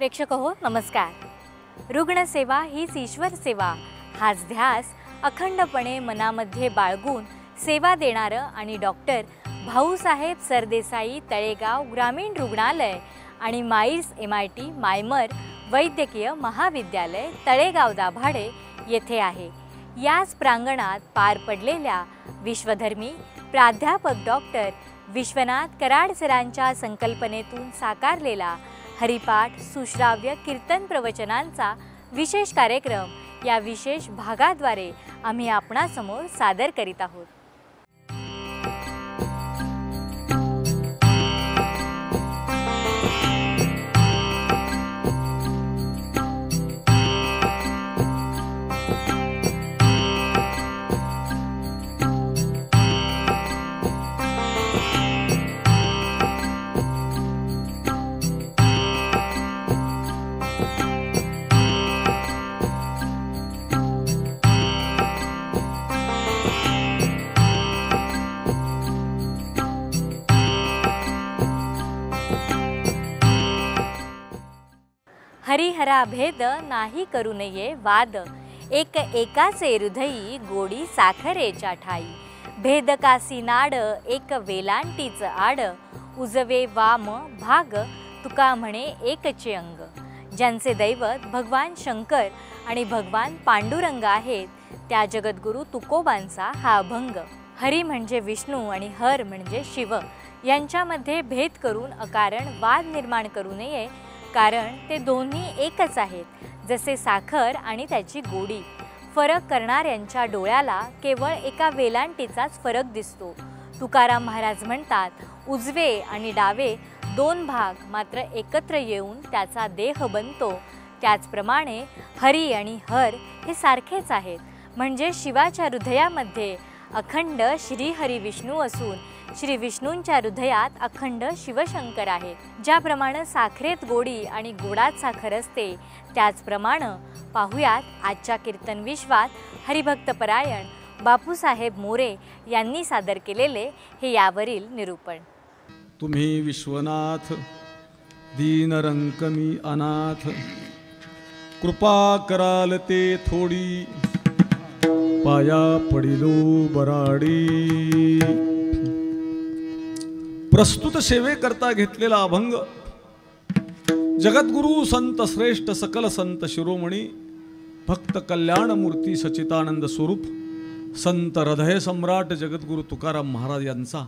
प्रेक्षक हो नमस्कार। रुग्णसेवा हीच ईश्वर सेवा हाच ध्यास अखंडपणे मनामध्ये बाळगून सेवा देणारं आणि डॉक्टर भाऊसाहेब सरदेसाई तळेगाव ग्रामीण रुग्णालय आणि माईर्स MIT मायमर वैद्यकीय महाविद्यालय तळेगाव दाभाडे येथे आहे। याच प्रांगणात पार पडलेल्या विश्वधर्मी प्राध्यापक डॉक्टर विश्वनाथ कराड सरांच्या संकल्पनेतून साकारलेला हरिपाठ सुश्राव्य कीर्तन प्रवचनांचा विशेष कार्यक्रम या विशेष भागाद्वारे आम्ही आपणासमोर सादर करीत आहोत। हरिहरा भेद नाही करू नये वाद, एक एकाचे हृदयी गोडी साखरेच्या ठाई। भेद कासी नाड एक वेलांटीच आड, उजवे वाम भाग तुका म्हणे एकचे अंग। ज्यांचे दैवत भगवान शंकर आणि भगवान पांडुरंग आहेत त्या जगद्गुरु तुकोबांचा हा अभंग। हरी म्हणजे विष्णू आणि हर म्हणजे शिव यांच्यामध्ये भेद करून अकारण वाद निर्माण करू नये, कारण ते दोन्ही एकच आहेत। जसे साखर आणि त्याची गोडी, फरक करणाऱ्यांच्या डोळ्याला केवळ एका वेलांटीचाच फरक दिसतो। तुकाराम महाराज म्हणतात, उजवे आणि डावे दोन भाग मात्र एकत्र येऊन त्याचा देह बनतो। त्याचप्रमाणे हरी आणि हर हे सारखेच आहेत, म्हणजे शिवाच्या हृदयामध्ये अखंड श्री हरी विष्णू असून श्री विष्णूंच्या हृदयात अखंड शिवशंकर आहेत। ज्याप्रमाणे साखरेत गोडी आणि गोडात साखर असते, त्याचप्रमाणे पाहुयात आजच्या कीर्तन विश्वात हरिभक्तपरायण बापूसाहेब मोरे यांनी सादर केलेले हे यावरील निरूपण। तुम्ही विश्वनाथ दीनरंक मी अनाथ, कृपा कराल ते थोडी पाया पडिलो बराडी। प्रस्तुत सेवे करता घेतलेला अभंग जगद्गुरु संत श्रेष्ठ सकल संत शिरोमणी भक्त कल्याण मूर्ती सचितानंद स्वरूप संत हृदय सम्राट जगद्गुरु तुकाराम महाराज यांचा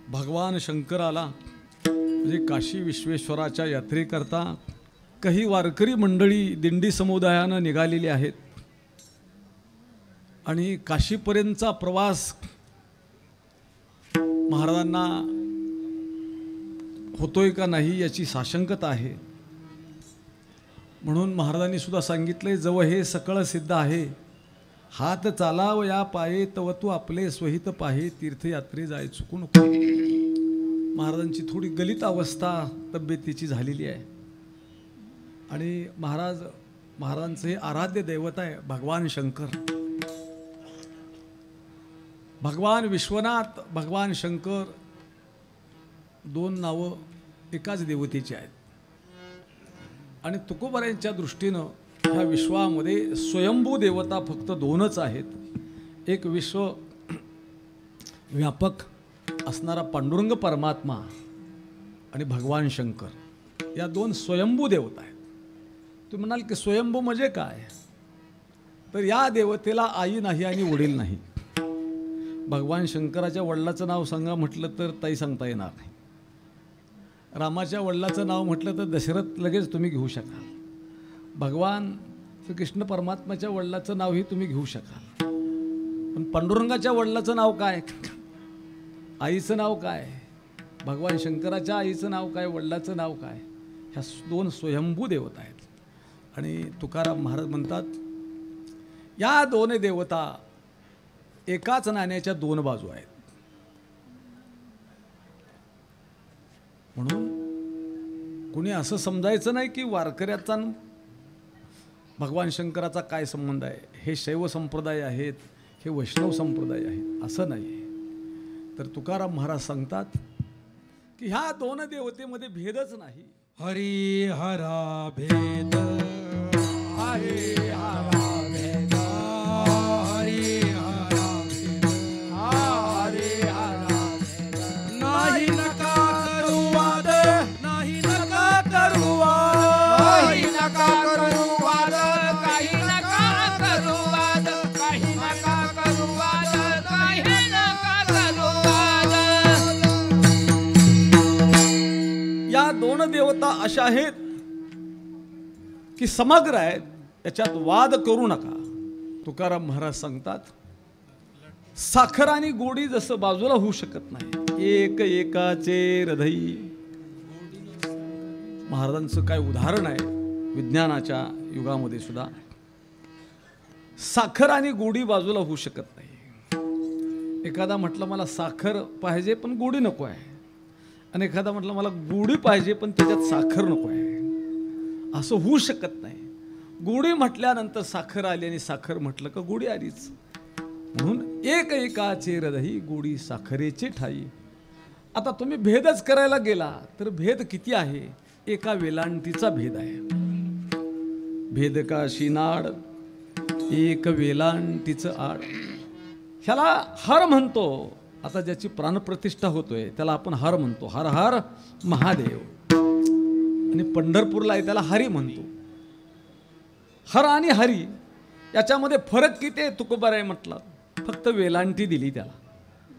भगवान शंकराला म्हणजे काशी विश्वेश्वराच्या यात्रेकरता काही वारकरी मंडळी दिंडी समुदायानं निघालेली आहेत आणि काशीपर्यंतचा प्रवास महाराजांना होतोय का नाही याची साशंकता आहे। म्हणून महाराजांनी सुद्धा सांगितले, जव हे सकळ सिद्ध आहे, हात चालाव या पाये तव तू आपले स्वहित पाहे, तीर्थयात्रे जाय चुकू नको। महाराजांची थोडी गलित अवस्था तब्येतीची झालेली आहे आणि महाराजांचं हे आराध्य दैवत आहे भगवान शंकर। भगवान विश्वनाथ भगवान शंकर दोन नावं एकाच देवतेची आहेत आणि तुकोबारांच्या दृष्टीनं ह्या विश्वामध्ये स्वयंभू देवता फक्त दोनच आहेत। एक विश्व व्यापक असणारा पांडुरंग परमात्मा आणि भगवान शंकर, या दोन स्वयंभू देवता आहेत। तुम्ही म्हणाल की स्वयंभू म्हणजे काय, तर या देवतेला आई नाही आणि वडील नाही। भगवान शंकराच्या वडिलाचं नाव सांगा म्हटलं तर ताई सांगता येणार नाही। रामाच्या वडिलाचं नाव म्हटलं तर दशरथ लगेच तुम्ही घेऊ शकाल। भगवान श्रीकृष्ण परमात्माच्या वडिलाचं नावही तुम्ही घेऊ शकाल, पण पांडुरंगाच्या वडिलाचं नाव काय, आईचं नाव काय, भगवान शंकराच्या आईचं नाव काय, वडिलाचं नाव काय, ह्या दोन स्वयंभू देवता आहेत। आणि तुकाराम महाराज म्हणतात, या दोन देवता एकाच नाण्याच्या दोन बाजू आहेत। म्हणून कुणी असं समजायचं नाही की वारकऱ्याचा भगवान शंकराचा काय संबंध आहे, हे शैव संप्रदाय आहेत, हे वैष्णव संप्रदाय आहेत, असं नाही। तर तुकाराम महाराज सांगतात की ह्या दोन देवतेमध्ये भेदच नाही। हरी हरा भेद हरी हरा भेद हरी हरा भेद हरी हरा भेद नाही नका करू वाद नाही नका करू काही नका करू वाद काही नका करू वाद काही नका करू वाद काही नका करू वाद. या दोन देवता अशा आहेत की समग्र आहेत, याच्यात वाद करू नका. तुकाराम महाराज सांगतात, साखर आणि गोडी जसं बाजूला होऊ शकत नाही, एक एकाचे हृदयी. महाराजांचं काय उदाहरण आहे विज्ञानाच्या युगामध्ये सुद्धा. साखर आणि गोडी बाजूला होऊ शकत नाही. एखादा म्हटलं मला साखर पाहिजे पण गोडी नको आहे, आणि एखादा म्हटलं मला गोडी पाहिजे पण त्याच्यात साखर नको आहे, असं होऊ शकत नाही. गोडी म्हटल्यानंतर साखर आली आणि साखर म्हटलं का गोडी आलीच. म्हणून एक एकाचे हृदयी गोडी साखरेचे ठाई. आता तुम्ही भेदच करायला गेला तर भेद किती आहे? एका वेलांटीचा भेद आहे. भेद का शिनाड एक वेलांटीचं आड. ह्याला हर म्हणतो. आता ज्याची प्राणप्रतिष्ठा होतोय त्याला आपण हर म्हणतो, हर हर महादेव. आणि पंढरपूरला आहे त्याला हरी म्हणतो. हर आणि हरी याच्यामध्ये फरक किती आहे? तुकोबाराय म्हटलं, फक्त वेलांटी दिली त्याला.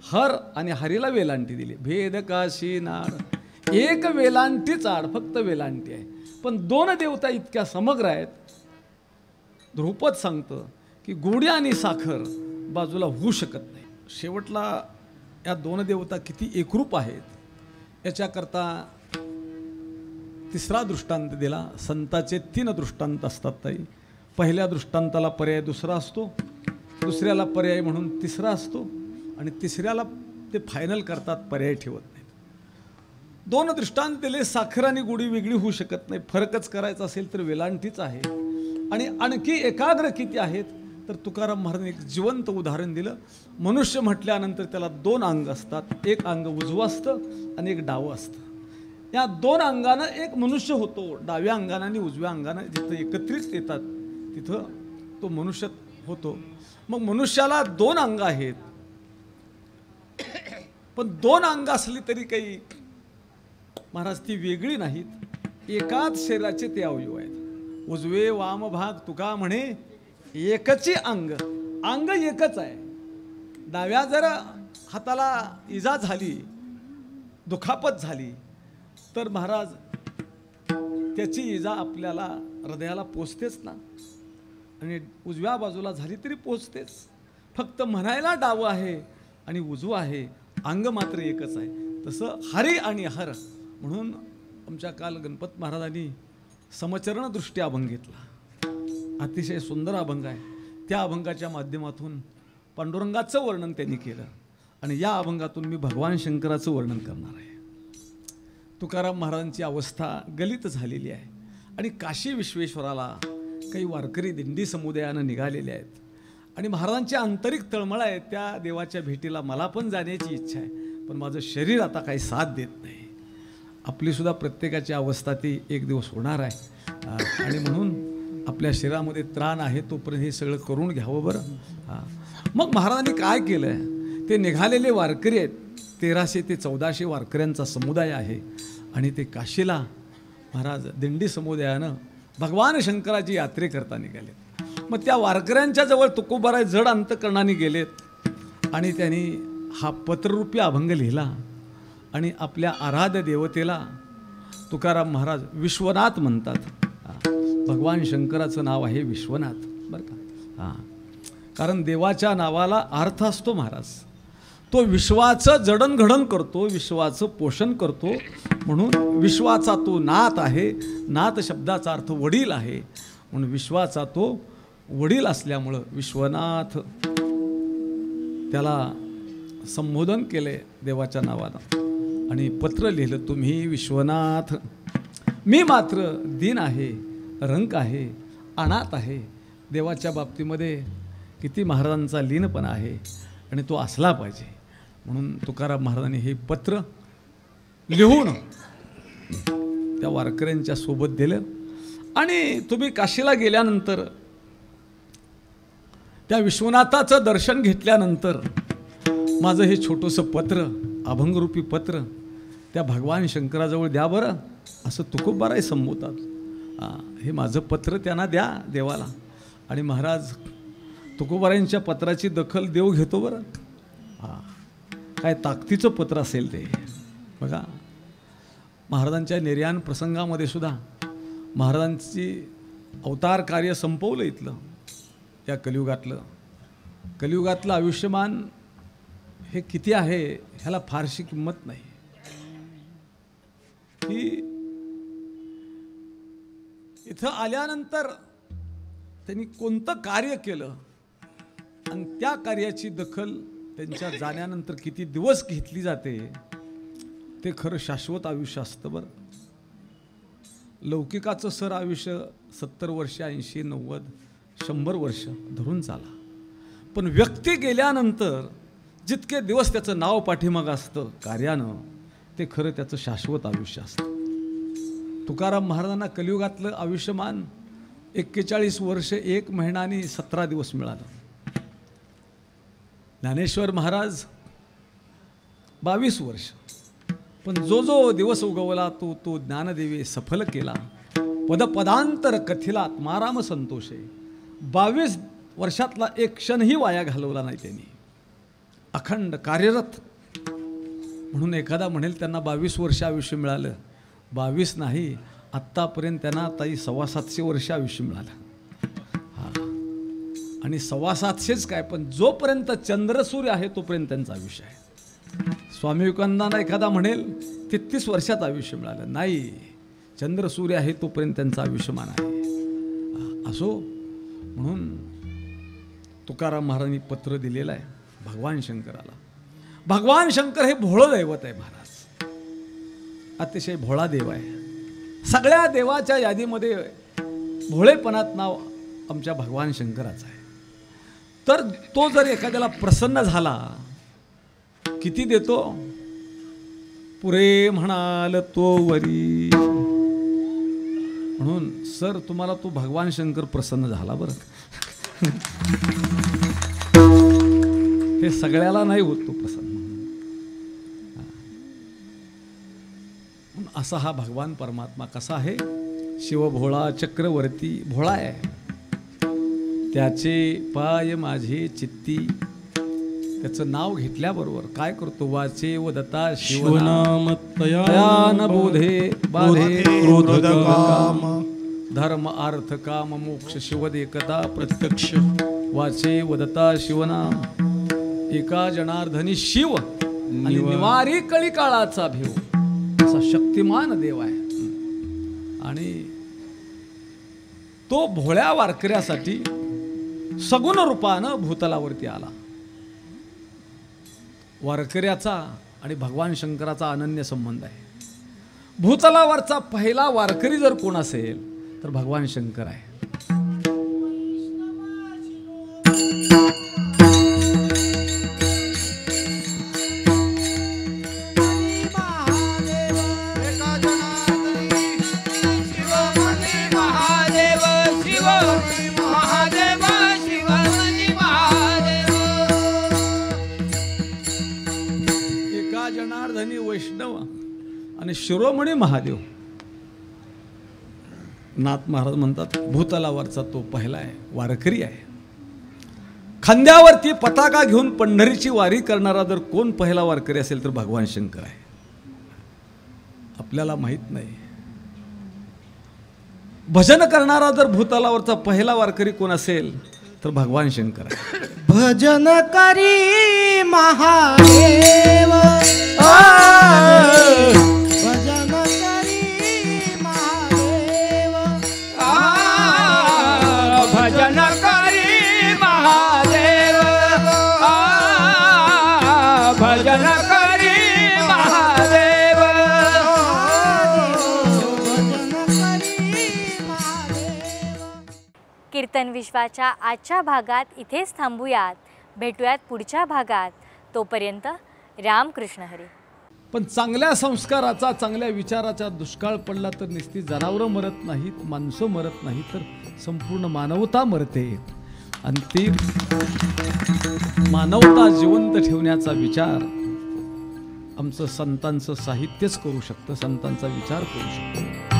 हर आणि हरीला वेलांटी दिली. भेद काशी नाड एक वेलांटीच आड, फक्त वेलांटी आहे. पण दोन देवता इतक्या समग्र आहेत. ध्रुपद सांगतं की गोडी आणि साखर बाजूला होऊ शकत नाही. शेवटला या दोन देवता किती एकरूप आहेत याच्याकरता तिसरा दृष्टांत दिला. संताचे 3 दृष्टांत असतात ताई. पहिल्या दृष्टांताला पर्याय दुसरा असतो, दुसऱ्याला पर्याय म्हणून तिसरा असतो, आणि तिसऱ्याला ते फायनल करतात, पर्याय ठेवत नाहीत. 2 दृष्टांत दिले. साखर आणि गोडी वेगळी होऊ शकत नाही. फरकच करायचा असेल तर वेलांटीच आहे. आणि आणखी एकाग्र किती आहेत तर तुकाराम महाराजांनी एक जिवंत उदाहरण दिलं. मनुष्य म्हटल्यानंतर त्याला 2 अंग असतात. एक अंग उजवं असतं आणि एक डावं असतं. या 2 अंगानं एक मनुष्य होतो. डाव्या अंगानं आणि उजव्या अंगानं जिथं एकत्रित येतात तिथं तो मनुष्य होतो. मग मनुष्याला 2 अंग आहेत, पण 2 अंग असली तरी काही महाराज ती वेगळी नाहीत. एकाच शरीराचे ते अवयव आहेत. उजवे वाम भाग तुका म्हणे एकची अंग. अंग एकच आहे. डाव्या जर हाताला इजा झाली, दुखापत झाली, तर महाराज त्याची इजा आपल्याला हृदयाला पोचतेच ना. आणि उजव्या बाजूला झाली तरी पोचतेच. फक्त म्हणायला डावं आहे आणि उजवं आहे, अंग मात्र एकच आहे. तसं हरी आणि हर म्हणून आमच्या काल गणपत महाराजांनी समचरण दृष्टी अभंग घेतला. अतिशय सुंदर अभंग आहे. त्या अभंगाच्या माध्यमातून पांडुरंगाचं वर्णन त्यांनी केलं, आणि या अभंगातून मी भगवान शंकराचं वर्णन करणार आहे. तुकाराम महाराजांची अवस्था गलित झालेली आहे, आणि काशी विश्वेश्वराला काही वारकरी दिंडी समुदायानं निघालेले आहेत, आणि महाराजांची आंतरिक तळमळ आहे. त्या देवाच्या भेटीला मला पण जाण्याची इच्छा आहे, पण माझं शरीर आता काही साथ देत नाही. आपलीसुद्धा प्रत्येकाची अवस्था ती एक दिवस होणार आहे, आणि म्हणून आपल्या शरीरामध्ये त्राण आहे तोपर्यंत हे सगळं करून घ्यावं बरं. मग महाराजांनी काय केलं आहे? ते निघालेले वारकरी आहेत. 1300 ते 1400 वारकऱ्यांचा समुदाय आहे, आणि ते काशीला महाराज दिंडी समुदायानं भगवान शंकराची यात्रेकरता निघाले. मग त्या वारकऱ्यांच्या जवळ तुकोबाराय जड अंतकरणाने गेलेत, आणि त्यांनी हा पत्ररूपी अभंग लिहिला, आणि आपल्या आराध्य देवतेला तुकाराम महाराज विश्वनाथ म्हणतात. भगवान शंकराचं नाव आहे विश्वनाथ बरं का. कारण देवाच्या नावाला अर्थ असतो महाराज. तो विश्वाचं जडणघडण करतो, विश्वाचं पोषण करतो, म्हणून विश्वाचा तो नाथ आहे. नाथ शब्दाचा अर्थ वडील आहे, म्हणून विश्वाचा तो वडील असल्यामुळं विश्वनाथ त्याला संबोधन केले देवाच्या नावानं, आणि पत्र लिहिलं, तुम्ही विश्वनाथ, मी मात्र दीन आहे, रंक आहे, अनाथ आहे. देवाच्या बाबतीमध्ये किती महाराजांचा लीनपणा आहे, आणि तो असला पाहिजे. म्हणून तुकाराम महाराजांनी हे पत्र लिहून त्या वारकऱ्यांच्या सोबत दिलं. आणि तुम्ही काशीला गेल्यानंतर त्या विश्वनाथाचं दर्शन घेतल्यानंतर माझं हे छोटंसं पत्र, अभंगरूपी पत्र त्या भगवान शंकराजवळ द्या बरं, असं तुकोबाराय संबोधतात. हे माझं पत्र त्यांना द्या देवाला. आणि महाराज तुकोबारायांच्या पत्राची दखल देव घेतो बरं. काय ताकदीचं पत्र असेल ते बघा. महाराजांच्या निर्याण प्रसंगामध्ये सुद्धा महाराजांची अवतार कार्य संपवलं इथलं. या कलियुगातलं आयुष्यमान हे किती आहे ह्याला फारशी किंमत नाही. की इथं आल्यानंतर त्यांनी कोणतं कार्य केलं आणि त्या कार्याची दखल त्यांच्या जाण्यानंतर किती दिवस घेतली जाते ते खरं शाश्वत आयुष्य असतं बरं. लौकिकाचं सर आयुष्य 70 वर्ष, 80, 90, 100 वर्ष धरून चाला. पण व्यक्ती गेल्यानंतर जितके दिवस त्याचं नाव पाठीमागं असतं कार्यानं, ते खरं त्याचं शाश्वत आयुष्य असतं. तुकाराम महाराजांना कलियुगातलं आयुष्यमान 41 वर्ष 1 महिना आणि 17 दिवस मिळालं. ज्ञानेश्वर महाराज 22 वर्ष. पण जो जो दिवस उगवला तो ज्ञानदेवी सफल केला. पदपदांतर कथिला आत्माराम संतोषे. 22 वर्षातला एक क्षणही वाया घालवला नाही त्यांनी. अखंड कार्यरत. म्हणून एखादा म्हणेल त्यांना 22 वर्ष आयुष्य मिळालं. 22 नाही, आत्तापर्यंत त्यांना ताई 750 वर्ष आयुष्य मिळालं. आणि 750 काय, पण जोपर्यंत चंद्रसूर्य आहे तोपर्यंत त्यांचं आयुष्य आहे. स्वामी विवेकानंदांना एखादा म्हणेल 33 वर्षात आयुष्य मिळालं. नाही, चंद्रसूर्य आहे तोपर्यंत त्यांचं आयुष्यमान आहे. असो म्हणून तुकाराम महाराजांनी पत्र दिलेलं आहे भगवान शंकराला. भगवान शंकर हे भोळं दैवत आहे महाराज. अतिशय भोळा देव आहे. सगळ्या देवाच्या यादीमध्ये भोळेपणात नाव आमच्या भगवान शंकराचं आहे. तर तो जर एखाद्याला प्रसन्न झाला, किती देतो? पुरे म्हणाल तो वरी. म्हणून सर तुम्हाला तो भगवान शंकर प्रसन्न झाला बरं. हे सगळ्याला नाही होत तो प्रसन्न. असा हा भगवान परमात्मा कसा आहे? शिवभोळा चक्रवर्ती भोळा आहे. त्याचे पाय माझे चित्ती. त्याचं नाव घेतल्याबरोबर काय करतो? वाचे वदता शिवनाम तयान बोधे बाधे क्रोध काम धर्म अर्थ काम मोक्ष शिवदेकता प्रत्यक्ष. वाचे वदता शिवनाम. एका जनार्दनी शिव आणि निवारी कळी काळाचा भेव. असा शक्तिमान देव आहे. आणि तो भोळ्या वारकऱ्यासाठी सगुण रूपानं भूतलावरती आला. वारकऱ्याचा आणि भगवान शंकराचा अनन्य संबंध आहे. भूतलावरचा पहिला वारकरी जर कोण असेल तर भगवान शंकर आहे. जनार्दनी वैष्णव आणि शिरोमणी महादेव. नाथ महाराज म्हणतात भूतलावरचा तो पहिला आहे, वारकरी आहे. खांद्यावरती पताका घेऊन पंढरीची वारी करणारा जर कोण पहिला वारकरी असेल तर भगवान शंकर आहे. आपल्याला माहित नाही. भजन करणारा जर भूतलावरचा पहिला वारकरी कोण असेल तर भगवान शंकर आहे. भजन करी महादेव. भजन करी महादेव. भजन करी महादेव. भजन करी महादेव. कीर्तन विश्वाच्या आजच्या भागात इथेच थांबूयात. भेटूयात पुढच्या भागात. तोपर्यंत रामकृष्ण हरी. पण चांगल्या संस्काराचा, चांगल्या विचाराचा दुष्काळ पडला तर नुसती जनावरं मरत नाहीत, माणसं मरत नाहीत, तर संपूर्ण मानवता मरते. आणि ती मानवता जिवंत ठेवण्याचा विचार आमचं संतांचं साहित्यच करू शकतं, संतांचा विचार करू शकतो.